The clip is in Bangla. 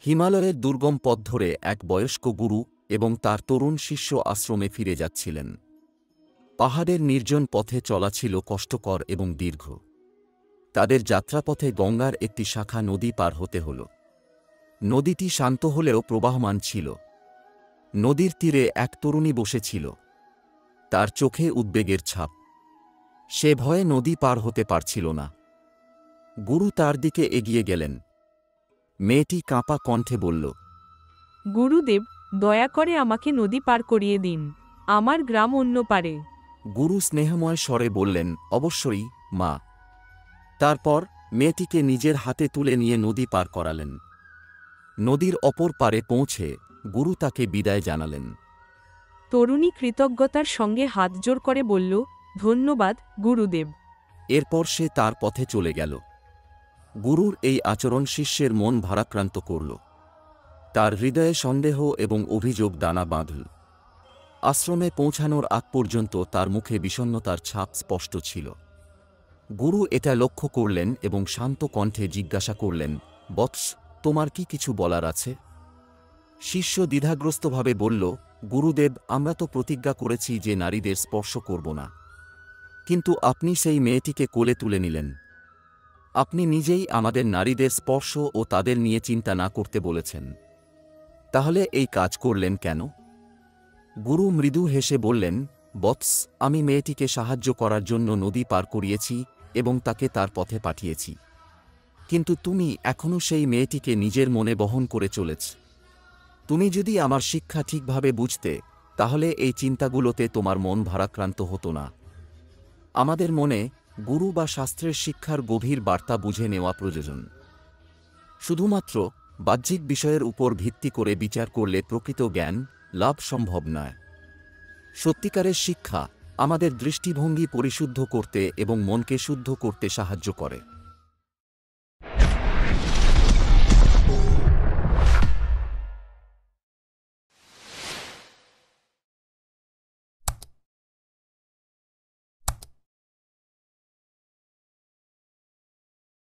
হিমালয়ের দুর্গম পথ ধরে এক বয়স্ক গুরু এবং তার তরুণ শিষ্য আশ্রমে ফিরে যাচ্ছিলেন। পাহাড়ের নির্জন পথে চলা ছিল কষ্টকর এবং দীর্ঘ। তাদের যাত্রাপথে গঙ্গার একটি শাখা নদী পার হতে হল। নদীটি শান্ত হলেও প্রবাহমান ছিল। নদীর তীরে এক তরুণী বসেছিল। তার চোখে উদ্বেগের ছাপ। সে ভয়ে নদী পার হতে পারছিল না। গুরু তার দিকে এগিয়ে গেলেন। মেয়েটি কাঁপা কণ্ঠে বলল, গুরুদেব, দয়া করে আমাকে নদী পার করিয়ে দিন। আমার গ্রাম অন্য পারে। গুরু স্নেহময় স্বরে বললেন, অবশ্যই মা। তারপর মেয়েটিকে নিজের হাতে তুলে নিয়ে নদী পার করালেন। নদীর অপর পারে পৌঁছে গুরু তাকে বিদায় জানালেন। তরুণী কৃতজ্ঞতার সঙ্গে হাত জোড় করে বলল, ধন্যবাদ গুরুদেব। এরপর সে তার পথে চলে গেল। গুরুর এই আচরণ শিষ্যের মন ভারাক্রান্ত করল। তার হৃদয়ে সন্দেহ এবং অভিযোগ দানা বাঁধল। আশ্রমে পৌঁছানোর আগ পর্যন্ত তার মুখে বিষণ্ণতার ছাপ স্পষ্ট ছিল। গুরু এটা লক্ষ্য করলেন এবং শান্ত কণ্ঠে জিজ্ঞাসা করলেন, বৎস, তোমার কি কিছু বলার আছে? শিষ্য দ্বিধাগ্রস্তভাবে বলল, গুরুদেব, আমরা তো প্রতিজ্ঞা করেছি যে নারীদের স্পর্শ করব না। কিন্তু আপনি সেই মেয়েটিকে কোলে তুলে নিলেন। আপনি নিজেই আমাদের নারীদের স্পর্শ ও তাদের নিয়ে চিন্তা না করতে বলেছেন। তাহলে এই কাজ করলেন কেন? গুরু মৃদু হেসে বললেন, বৎস, আমি মেয়েটিকে সাহায্য করার জন্য নদী পার করিয়েছি এবং তাকে তার পথে পাঠিয়েছি। কিন্তু তুমি এখনও সেই মেয়েটিকে নিজের মনে বহন করে চলেছ। তুমি যদি আমার শিক্ষা ঠিকভাবে বুঝতে, তাহলে এই চিন্তাগুলোতে তোমার মন ভারাক্রান্ত হতো না। আমাদের মনে গুরু বা শাস্ত্রের শিক্ষার গভীর বার্তা বুঝে নেওয়া প্রয়োজন। শুধুমাত্র বাহ্যিক বিষয়ের উপর ভিত্তি করে বিচার করলে প্রকৃত জ্ঞান লাভ সম্ভব নয়। সত্যিকারের শিক্ষা আমাদের দৃষ্টিভঙ্গি পরিশুদ্ধ করতে এবং মনকে শুদ্ধ করতে সাহায্য করে।